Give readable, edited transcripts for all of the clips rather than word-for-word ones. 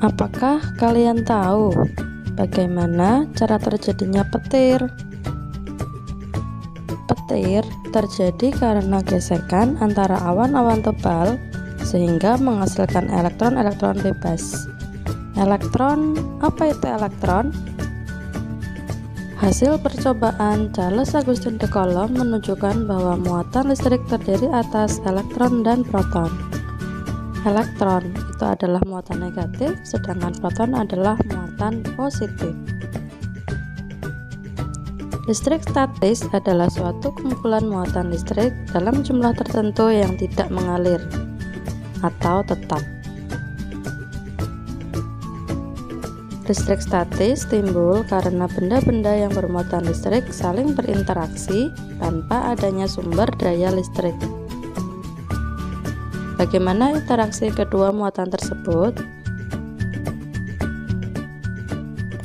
Apakah kalian tahu bagaimana cara terjadinya petir? Petir terjadi karena gesekan antara awan-awan tebal sehingga menghasilkan elektron-elektron bebas. Elektron, apa itu elektron? Hasil percobaan Charles Augustin de Coulomb menunjukkan bahwa muatan listrik terdiri atas elektron dan proton. Elektron itu adalah muatan negatif, sedangkan proton adalah muatan positif. Listrik statis adalah suatu kumpulan muatan listrik dalam jumlah tertentu yang tidak mengalir atau tetap. Listrik statis timbul karena benda-benda yang bermuatan listrik saling berinteraksi tanpa adanya sumber daya listrik. Bagaimana interaksi kedua muatan tersebut?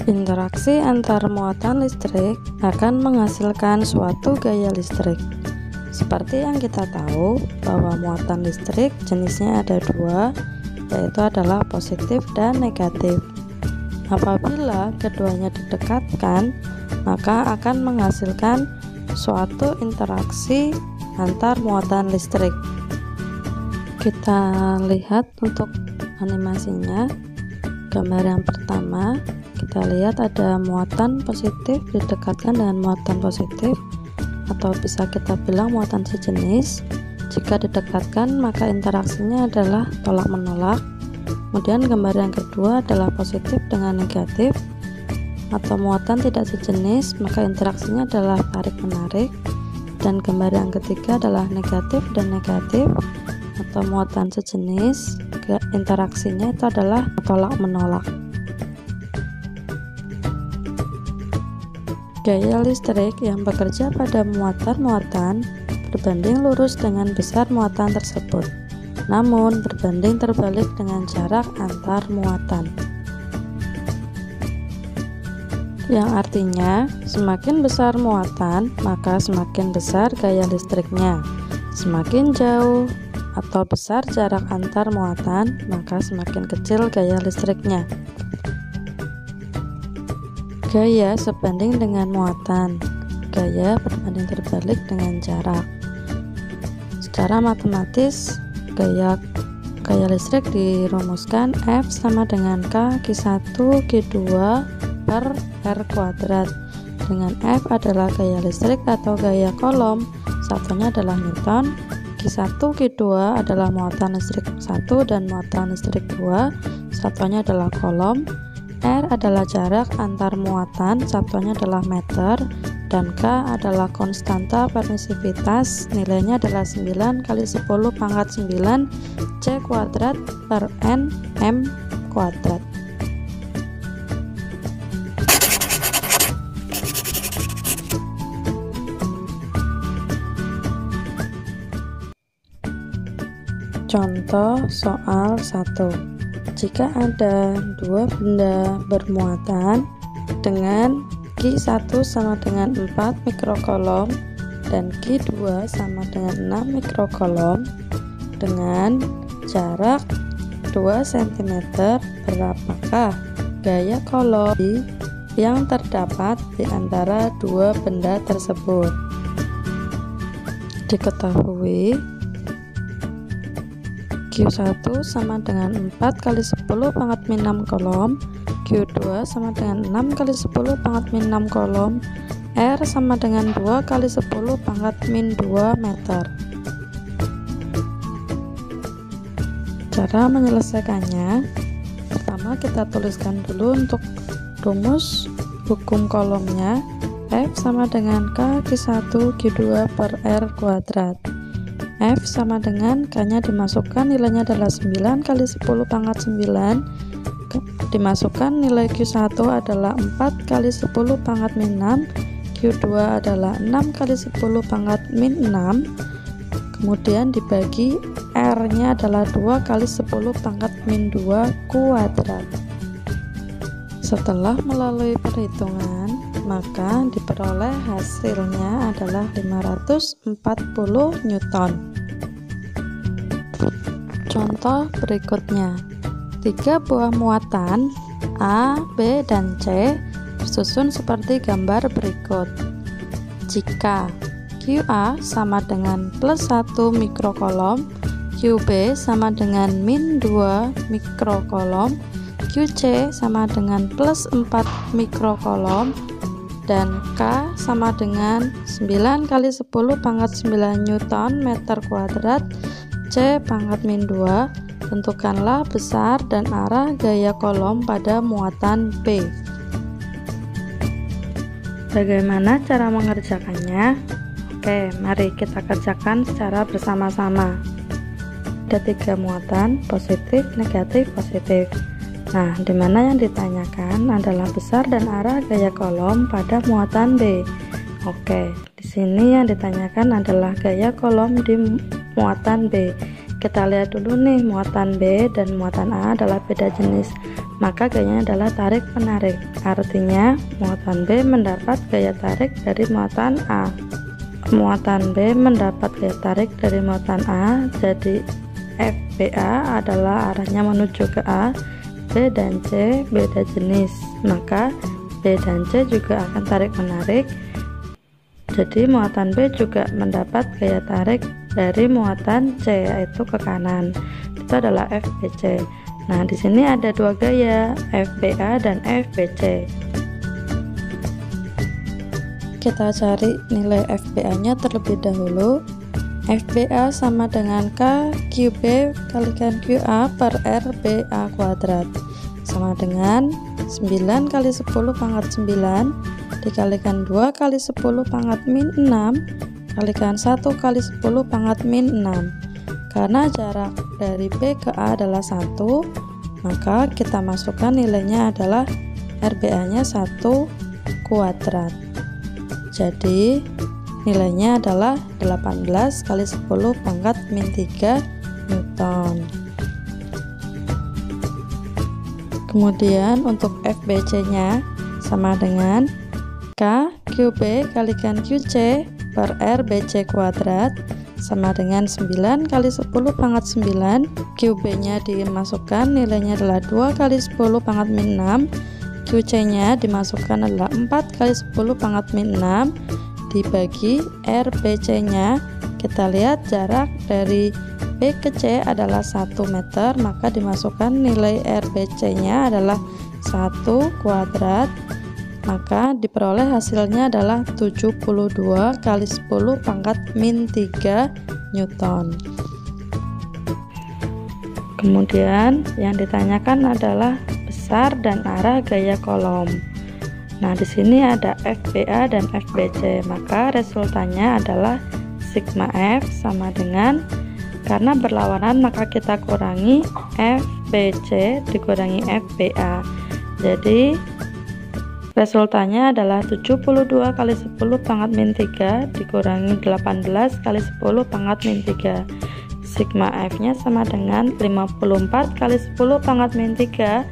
Interaksi antar muatan listrik akan menghasilkan suatu gaya listrik. Seperti yang kita tahu bahwa muatan listrik jenisnya ada dua, yaitu adalah positif dan negatif. Apabila keduanya didekatkan, maka akan menghasilkan suatu interaksi antar muatan listrik. Kita lihat untuk animasinya. Gambar yang pertama, kita lihat ada muatan positif didekatkan dengan muatan positif, atau bisa kita bilang muatan sejenis. Jika didekatkan, maka interaksinya adalah tolak menolak. Kemudian gambar yang kedua adalah positif dengan negatif atau muatan tidak sejenis, maka interaksinya adalah tarik menarik. Dan gambar yang ketiga adalah negatif dan negatif atau muatan sejenis, interaksinya itu adalah tolak menolak. Gaya listrik yang bekerja pada muatan-muatan berbanding lurus dengan besar muatan tersebut, namun berbanding terbalik dengan jarak antar muatan, yang artinya semakin besar muatan maka semakin besar gaya listriknya, semakin jauh atau besar jarak antar muatan maka semakin kecil gaya listriknya. Gaya sebanding dengan muatan, gaya berbanding terbalik dengan jarak. Secara matematis, gaya listrik dirumuskan F sama dengan K Q1 Q2 per R kuadrat, dengan F adalah gaya listrik atau gaya Coulomb, satunya adalah Newton. Q1 Q2 adalah muatan listrik 1 dan muatan listrik 2, satunya adalah Coulomb. R adalah jarak antar muatan, satunya adalah meter, dan K adalah konstanta permisivitas, nilainya adalah 9 kali 10 pangkat 9 C kuadrat per N M kuadrat. Contoh soal 1. Jika ada dua benda bermuatan dengan Q1 sama dengan 4 mikrocoulomb dan Q2 sama dengan 6 mikrocoulomb dengan jarak 2 cm, berapakah gaya Coulomb yang terdapat di antara dua benda tersebut? Diketahui Q1 sama dengan 4 kali 10 pangkat min 6 coulomb, Q2 sama dengan 6 kali 10 pangkat min 6 coulomb, R sama dengan 2 kali 10 pangkat min 2 meter. Cara menyelesaikannya, pertama kita tuliskan dulu untuk rumus hukum Coulombnya. F sama dengan K Q1 Q2 per R kuadrat. F sama dengan K-nya dimasukkan, nilainya adalah 9 kali 10 pangkat 9, dimasukkan nilai Q1 adalah 4 kali 10 pangkat min 6, Q2 adalah 6 kali 10 pangkat min 6, kemudian dibagi R-nya adalah 2 kali 10 pangkat min 2 kuadrat. Setelah melalui perhitungan, maka diperoleh hasilnya adalah 540 Newton. Contoh berikutnya, Tiga buah muatan A, B, dan C disusun seperti gambar berikut. Jika QA sama dengan +1 mikrokolom, QB sama dengan -2 mikrokolom, QC sama dengan +4 mikrokolom, dan K sama dengan 9 kali 10 pangkat 9 Newton meter kuadrat, C pangkat -2. Tentukanlah besar dan arah gaya kolom pada muatan B. Bagaimana cara mengerjakannya? Oke, mari kita kerjakan secara bersama-sama. Ada 3 muatan, positif, negatif, positif. Nah, dimana yang ditanyakan adalah besar dan arah gaya kolom pada muatan B. Oke, di sini yang ditanyakan adalah gaya kolom di muatan B. Kita lihat dulu nih, muatan B dan muatan A adalah beda jenis, maka gayanya adalah tarik menarik. Artinya muatan B mendapat gaya tarik dari muatan A. Muatan B mendapat gaya tarik dari muatan A, jadi FBA adalah arahnya menuju ke A. B dan C beda jenis, maka B dan C juga akan tarik menarik. Jadi muatan B juga mendapat gaya tarik dari muatan C, yaitu ke kanan. Itu adalah FBC. Nah, di sini ada 2 gaya, FBA dan FBC. Kita cari nilai FBA-nya terlebih dahulu. FBA sama dengan K QB kalikan QA per RBA kuadrat, sama dengan 9 kali 10 pangkat 9 dikalikan 2 kali 10 pangkat -6 kalikan 1 kali 10 pangkat -6. Karena jarak dari B ke A adalah 1, maka kita masukkan nilainya adalah RBA nya 1 kuadrat. Jadi nilainya adalah 18 kali 10 pangkat -3 Newton. Kemudian untuk FBC nya sama dengan K QB kalikan QC per RBC kuadrat, sama dengan 9 kali 10 pangkat 9. QB nya dimasukkan, nilainya adalah 2 kali 10 pangkat -6. QC nya dimasukkan adalah 4 kali 10 pangkat -6 dibagi RBC nya. Kita lihat jarak dari B ke C adalah 1 meter, maka dimasukkan nilai RBC nya adalah 1 kuadrat, maka diperoleh hasilnya adalah 72 kali 10 pangkat -3 Newton. Kemudian yang ditanyakan adalah besar dan arah gaya kolom. Nah, di sini ada FBA dan FBC, maka resultannya adalah sigma F sama dengan, karena berlawanan maka kita kurangi FBC dikurangi FBA. Jadi resultannya adalah 72 kali 10 pangkat -3 dikurangi 18 kali 10 pangkat -3. Sigma F nya sama dengan 54 kali 10 pangkat -3,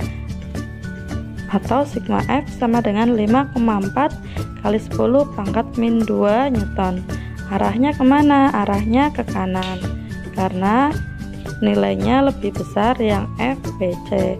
atau sigma F sama dengan 5,4 kali 10 pangkat -2 Newton. Arahnya kemana? Arahnya ke kanan, karena nilainya lebih besar yang FBC.